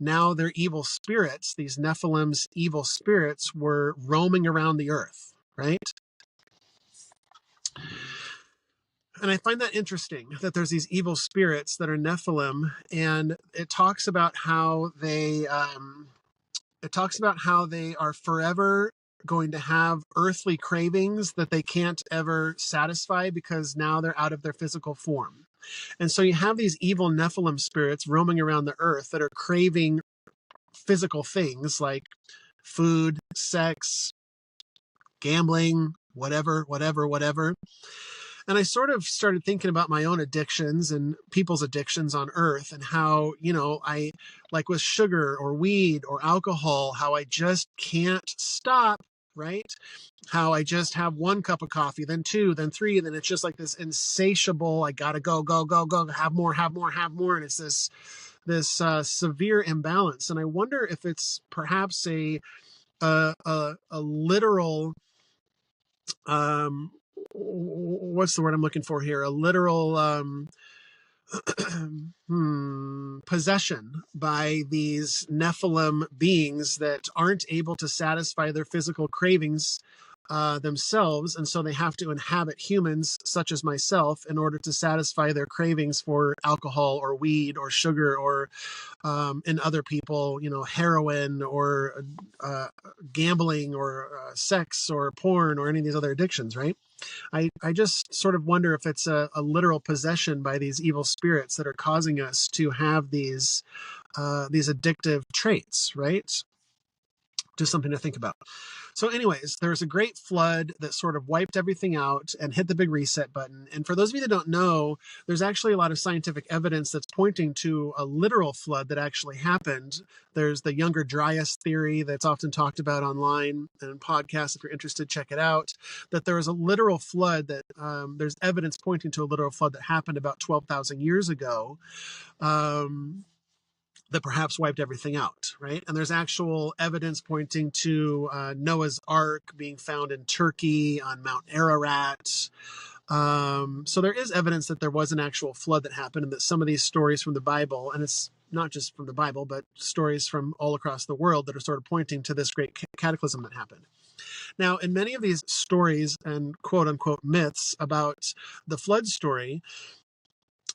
now their evil spirits, these Nephilim's evil spirits, were roaming around the earth, right? And I find that interesting that there's these evil spirits that are Nephilim, and it talks about how they are forever going to have earthly cravings that they can't ever satisfy because now they're out of their physical form. And so you have these evil Nephilim spirits roaming around the earth that are craving physical things like food, sex, gambling, whatever. And I sort of started thinking about my own addictions and people's addictions on earth and how, I like with sugar or weed or alcohol, how I just can't stop, right? How I just have one cup of coffee, then two, then three, then it's just like this insatiable, I gotta go, have more. And it's this severe imbalance. And I wonder if it's perhaps a literal, what's the word I'm looking for here? A literal possession by these Nephilim beings that aren't able to satisfy their physical cravings themselves, and so they have to inhabit humans such as myself in order to satisfy their cravings for alcohol or weed or sugar or in other people, heroin or gambling or sex or porn or any of these other addictions, right? I just sort of wonder if it's a literal possession by these evil spirits that are causing us to have these addictive traits, right? Just something to think about. So anyways, there's a great flood that sort of wiped everything out and hit the big reset button. And for those of you that don't know, there's actually a lot of scientific evidence that's pointing to a literal flood that actually happened. There's the Younger Dryas theory that's often talked about online and in podcasts. If you're interested, check it out. That there was a literal flood that there's evidence pointing to a literal flood that happened about 12,000 years ago. That perhaps wiped everything out, right? And there's actual evidence pointing to Noah's Ark being found in Turkey on Mount Ararat. So there is evidence that there was an actual flood that happened and that some of these stories from the Bible, and it's not just from the Bible, but stories from all across the world that are sort of pointing to this great cataclysm that happened. Now, in many of these stories and quote unquote myths about the flood story,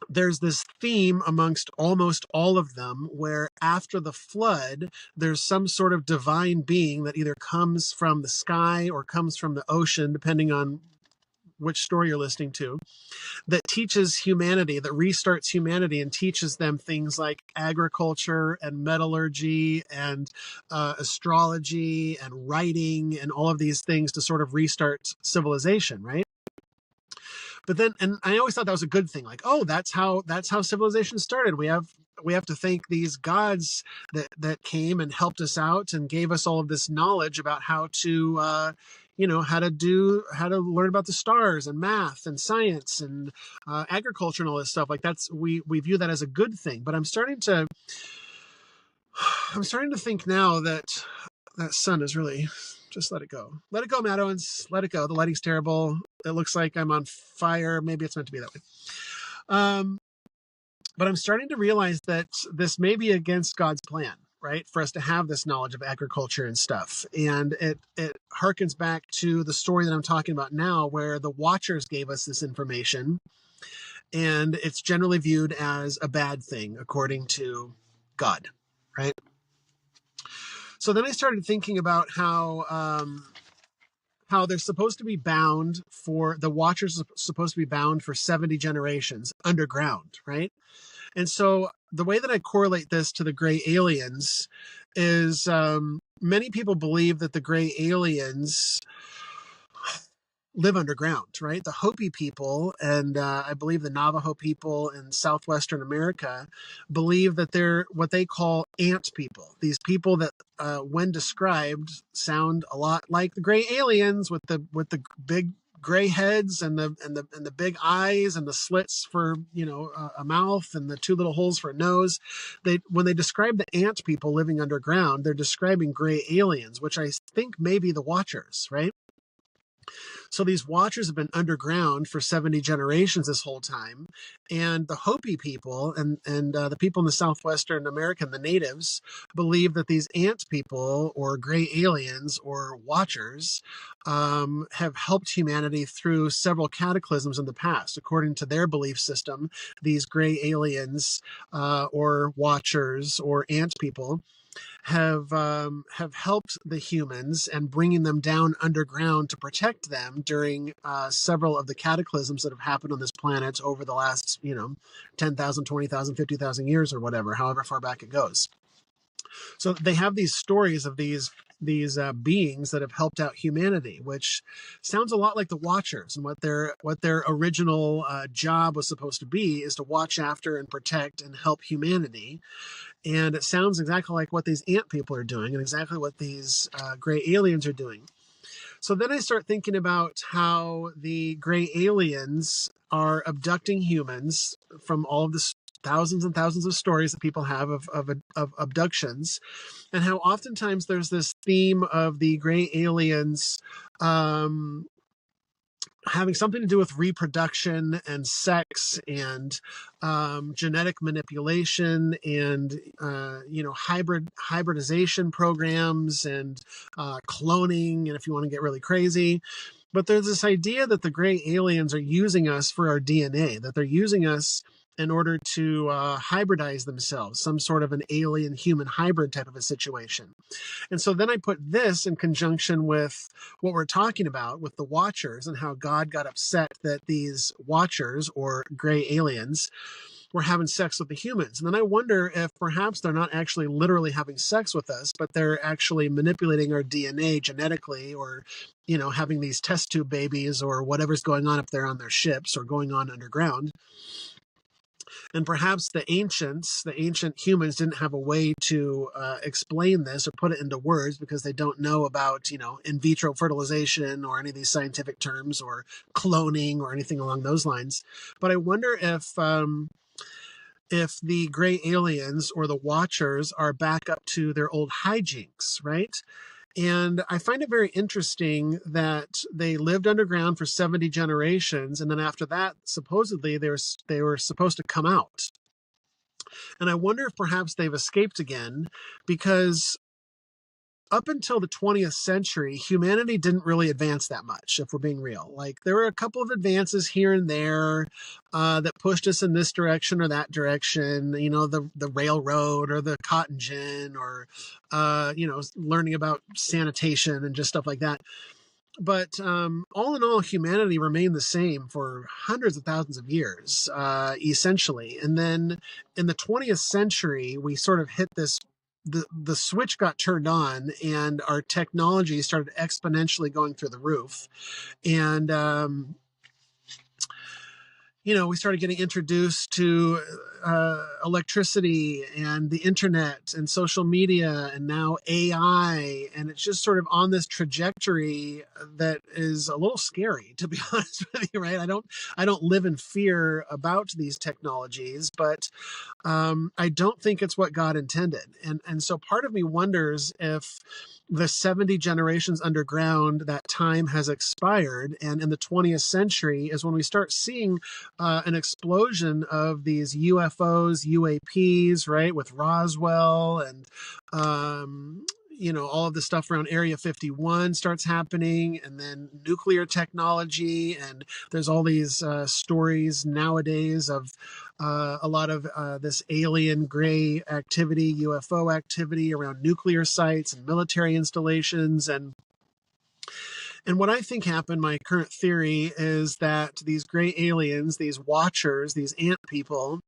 there's this theme amongst almost all of them where after the flood, there's some sort of divine being that either comes from the sky or comes from the ocean, depending on which story you're listening to, that teaches humanity, that restarts humanity and teaches them things like agriculture and metallurgy and astrology and writing and all of these things to sort of restart civilization, right? But then, and I always thought that was a good thing. Like, oh, that's how civilization started. We have to thank these gods that came and helped us out and gave us all of this knowledge about how to, how to learn about the stars and math and science and agriculture and all this stuff. Like we view that as a good thing. But I'm starting to think now that sun is really. Just let it go. Let it go, Madowans. Let it go. The lighting's terrible. It looks like I'm on fire. Maybe it's meant to be that way. But I'm starting to realize that this may be against God's plan, right? For us to have this knowledge of agriculture and stuff. And it harkens back to the story that I'm talking about now, where the Watchers gave us this information. And it's generally viewed as a bad thing, according to God, right? So then I started thinking about how they're supposed to be bound for, the Watchers are supposed to be bound for 70 generations underground, right? And so the way that I correlate this to the gray aliens is many people believe that the gray aliens live underground, right? The Hopi people and I believe the Navajo people in southwestern America believe that they're what they call ant people. These people that, when described, sound a lot like the gray aliens with the big gray heads and the big eyes and the slits for a mouth and the two little holes for a nose. When they describe the ant people living underground, they're describing gray aliens, which I think may be the Watchers, right? So these Watchers have been underground for 70 generations this whole time. And the Hopi people and the people in the southwestern America, the natives, believe that these ant people or gray aliens or Watchers have helped humanity through several cataclysms in the past. According to their belief system, these gray aliens or Watchers or ant people have helped the humans and bringing them down underground to protect them during several of the cataclysms that have happened on this planet over the last 10,000, 20,000, 50,000 years or whatever, however far back it goes. So they have these stories of these beings that have helped out humanity, which sounds a lot like the Watchers, and what their original job was supposed to be is to watch after and protect and help humanity. And it sounds exactly like what these ant people are doing and exactly what these gray aliens are doing. So then I start thinking about how the gray aliens are abducting humans from all of the thousands and thousands of stories that people have of abductions, and how oftentimes there's this theme of the gray aliens having something to do with reproduction and sex and genetic manipulation and hybridization programs and cloning, and if you want to get really crazy. But there's this idea that the gray aliens are using us for our DNA, that they're using us in order to hybridize themselves, some sort of an alien human hybrid type of a situation. And so then I put this in conjunction with what we're talking about with the Watchers and how God got upset that these Watchers or gray aliens were having sex with the humans. And then I wonder if perhaps they're not actually literally having sex with us, but they're actually manipulating our DNA genetically, or having these test tube babies or whatever's going on up there on their ships or going on underground. And perhaps the ancient humans didn't have a way to explain this or put it into words because they don't know about, in vitro fertilization or any of these scientific terms or cloning or anything along those lines. But I wonder if the gray aliens or the Watchers are back up to their old hijinks, right? And I find it very interesting that they lived underground for 70 generations, and then after that, supposedly they were supposed to come out. And I wonder if perhaps they've escaped again, because up until the 20th century, humanity didn't really advance that much, if we're being real. Like, there were a couple of advances here and there that pushed us in this direction or that direction, the railroad or the cotton gin or, learning about sanitation and just stuff like that. But all in all, humanity remained the same for hundreds of thousands of years, essentially. And then in the 20th century, we sort of hit this, the switch got turned on and our technology started exponentially going through the roof. And we started getting introduced to electricity and the internet and social media and now AI. And it's just sort of on this trajectory that is a little scary, to be honest with you, right? I don't live in fear about these technologies, but I don't think it's what God intended. And so part of me wonders if the 70 generations underground, that time has expired. And in the 20th century is when we start seeing an explosion of these UFOs, UAPs, right, with Roswell and, all of the stuff around Area 51 starts happening, and then nuclear technology. And there's all these stories nowadays of a lot of this alien gray activity, UFO activity around nuclear sites and military installations. And what I think happened, my current theory, is that these gray aliens, these Watchers, these ant people,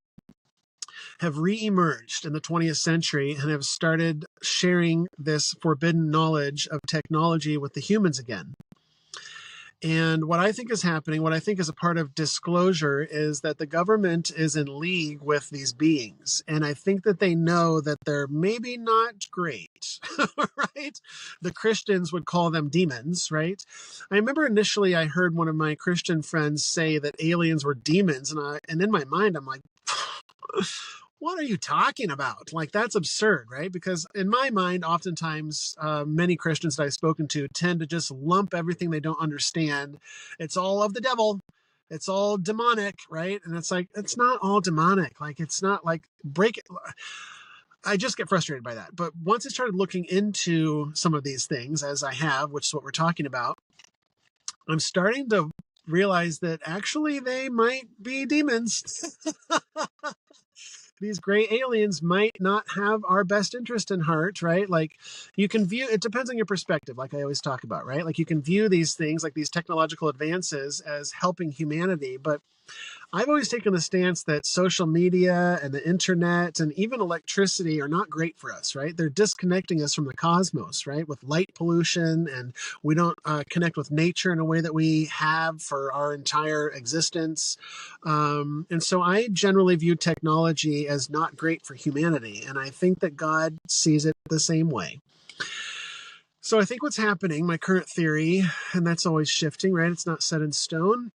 have re-emerged in the 20th century and have started sharing this forbidden knowledge of technology with the humans again. And what I think is happening, what I think is a part of disclosure, is that the government is in league with these beings. And I think that they know that they're maybe not great, right? The Christians would call them demons, right? I remember initially I heard one of my Christian friends say that aliens were demons. And in my mind, I'm like, what are you talking about? Like, that's absurd, right? Because in my mind, oftentimes, many Christians that I've spoken to tend to just lump everything they don't understand. It's all of the devil. It's all demonic, right? And it's like, it's not all demonic. Like, it's not like break it. I just get frustrated by that. But once I started looking into some of these things, as I have, which is what we're talking about, I'm starting to realize that actually they might be demons. These gray aliens might not have our best interest in heart, right? Like, you can view, it depends on your perspective, like I always talk about, right? Like, you can view these things, like these technological advances, as helping humanity, but I've always taken the stance that social media and the internet and even electricity are not great for us, right? They're disconnecting us from the cosmos, right? With light pollution, and we don't connect with nature in a way that we have for our entire existence. And so I generally view technology as not great for humanity. And I think that God sees it the same way. So I think what's happening, my current theory, and that's always shifting, right? It's not set in stone.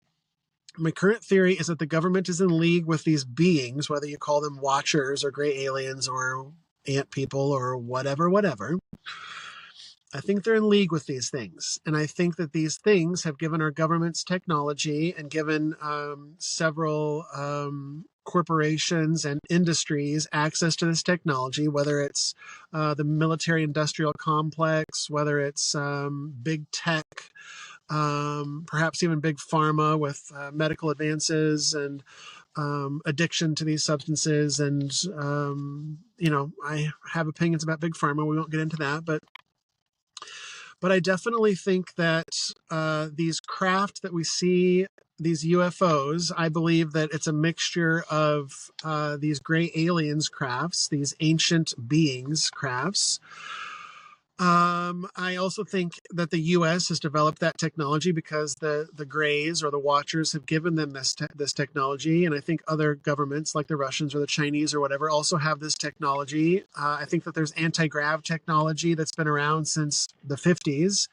My current theory is that the government is in league with these beings, whether you call them watchers or gray aliens or ant people or whatever. I think they're in league with these things. And I think that these things have given our governments technology and given several corporations and industries access to this technology, whether it's the military industrial complex, whether it's big tech, perhaps even big pharma with medical advances and addiction to these substances. And, I have opinions about big pharma. We won't get into that, but I definitely think that these craft that we see, these UFOs, I believe that it's a mixture of these gray aliens crafts, these ancient beings crafts. I also think that the U.S. has developed that technology because the Greys or the Watchers have given them this technology, and I think other governments like the Russians or the Chinese or whatever also have this technology. I think that there's anti-grav technology that's been around since the 50s,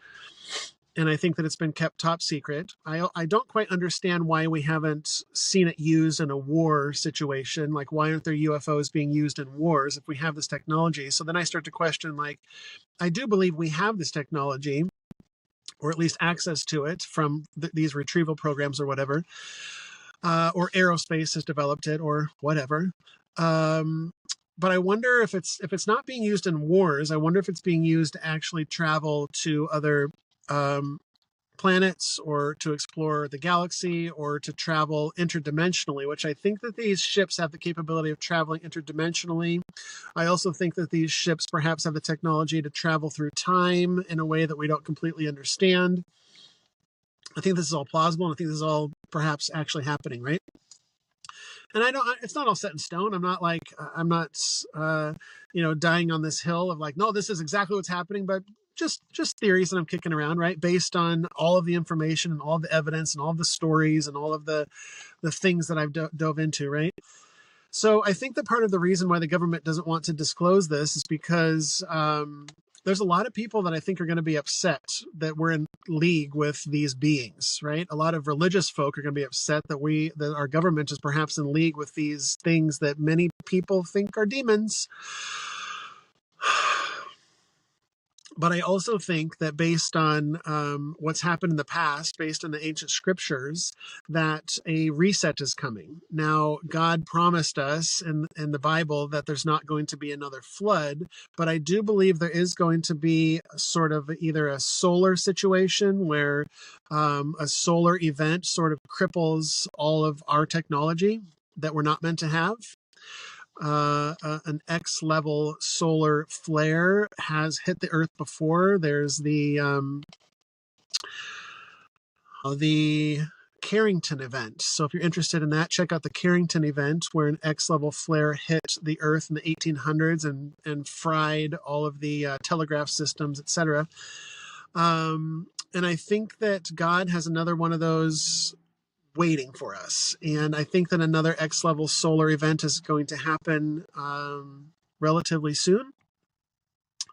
and I think that it's been kept top secret. I don't quite understand why we haven't seen it used in a war situation. Like, why aren't there UFOs being used in wars if we have this technology? So then I start to question, like, I do believe we have this technology, or at least access to it from these retrieval programs or whatever, or aerospace has developed it or whatever. But I wonder if it's not being used in wars. I wonder if it's being used to actually travel to other planets, or to explore the galaxy, or to travel interdimensionally, which I think that these ships have the capability of traveling interdimensionally. I also think that these ships perhaps have the technology to travel through time in a way that we don't completely understand. I think this is all plausible, and I think this is all perhaps actually happening, right? And it's not all set in stone. I'm not dying on this hill of like, no, this is exactly what's happening, but just theories that I'm kicking around, right? Based on all of the information and all of the evidence and all of the stories and all of the things that I've dove into, right? So I think that part of the reason why the government doesn't want to disclose this is because there's a lot of people that I think are going to be upset that we're in league with these beings, right? A lot of religious folk are going to be upset that our government is perhaps in league with these things that many people think are demons. But I also think that based on what's happened in the past, based on the ancient scriptures, that a reset is coming. Now, God promised us in the Bible that there's not going to be another flood, but I do believe there is going to be sort of either a solar situation where a solar event sort of cripples all of our technology that we're not meant to have. An X level solar flare has hit the Earth before. There's the Carrington event. So if you're interested in that, check out the Carrington event, where an X level flare hit the Earth in the 1800s and fried all of the telegraph systems, etc. And And I think that God has another one of those waiting for us. And I think that another X level solar event is going to happen relatively soon,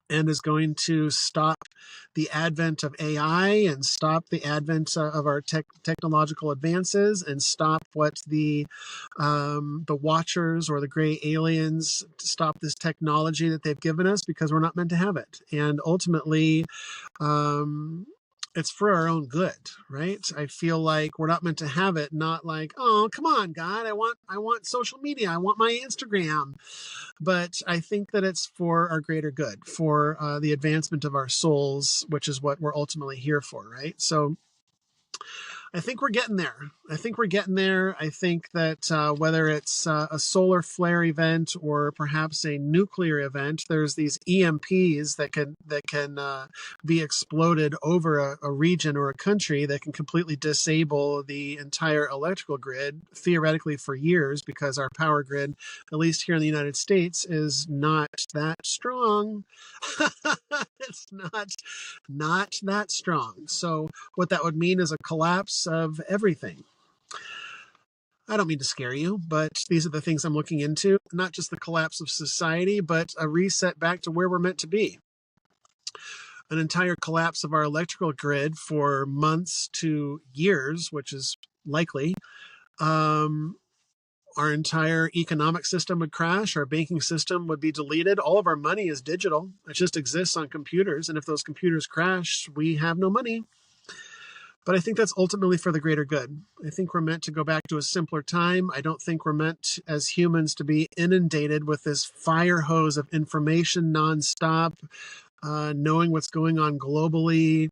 and is going to stop the advent of AI and stop the advent of our technological advances, and stop what the Watchers or the gray aliens, stop this technology that they've given us, because we're not meant to have it. And ultimately, um, it's for our own good, right? I feel like we're not meant to have it, not like, oh, come on, God, I want social media, I want my Instagram. But I think that it's for our greater good, for the advancement of our souls, which is what we're ultimately here for, right? So I think we're getting there. I think we're getting there. I think that whether it's a solar flare event or perhaps a nuclear event, there's these EMPs that can be exploded over a region or a country that can completely disable the entire electrical grid, theoretically for years, because our power grid, at least here in the United States, is not that strong. It's not that strong. So what that would mean is a collapse of everything. I don't mean to scare you, but these are the things I'm looking into. Not just the collapse of society, but a reset back to where we're meant to be. An entire collapse of our electrical grid for months to years, which is likely. Our entire economic system would crash. Our banking system would be deleted. All of our money is digital. It just exists on computers. And if those computers crash, we have no money. But I think that's ultimately for the greater good. I think we're meant to go back to a simpler time. I don't think we're meant as humans to be inundated with this fire hose of information nonstop, knowing what's going on globally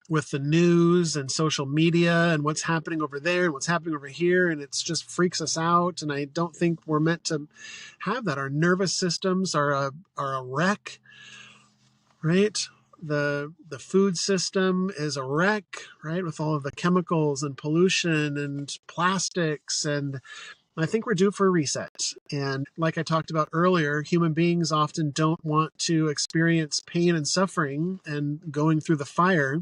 with the news and social media and what's happening over there and what's happening over here. And it just freaks us out. And I don't think we're meant to have that. Our nervous systems are a wreck, right? The food system is a wreck, right? With all of the chemicals and pollution and plastics. And I think we're due for a reset. And like I talked about earlier, human beings often don't want to experience pain and suffering and going through the fire.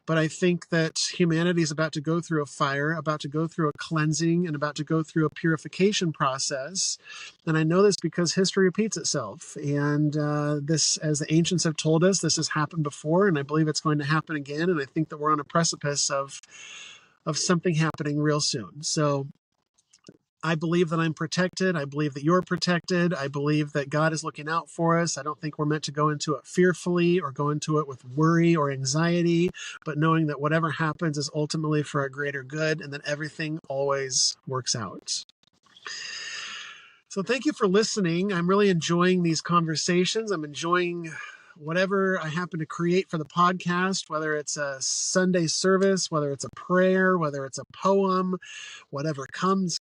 But I think that humanity is about to go through a fire, about to go through a cleansing, and about to go through a purification process. And I know this because history repeats itself. And this, as the ancients have told us, this has happened before, and I believe it's going to happen again. And I think that we're on a precipice of something happening real soon. So I believe that I'm protected. I believe that you're protected. I believe that God is looking out for us. I don't think we're meant to go into it fearfully or go into it with worry or anxiety, but knowing that whatever happens is ultimately for a greater good, and that everything always works out. So thank you for listening. I'm really enjoying these conversations. I'm enjoying whatever I happen to create for the podcast, whether it's a Sunday service, whether it's a prayer, whether it's a poem, whatever comes.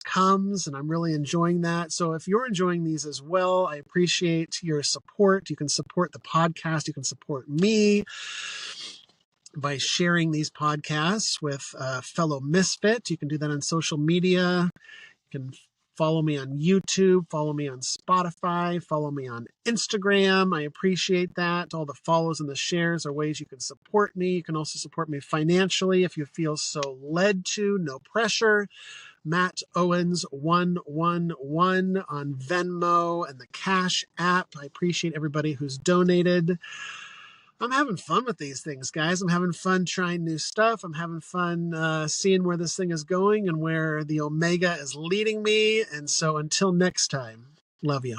And I'm really enjoying that. So if you're enjoying these as well, I appreciate your support. You can support the podcast. You can support me by sharing these podcasts with a fellow misfit. You can do that on social media. You can follow me on YouTube, follow me on Spotify, follow me on Instagram. I appreciate that. All the follows and the shares are ways you can support me. You can also support me financially if you feel so led to. No pressure. Matt Owens 111 on Venmo and the Cash app. I appreciate everybody who's donated. I'm having fun with these things, guys. I'm having fun trying new stuff. I'm having fun seeing where this thing is going and where the Omega is leading me. And so until next time, love you.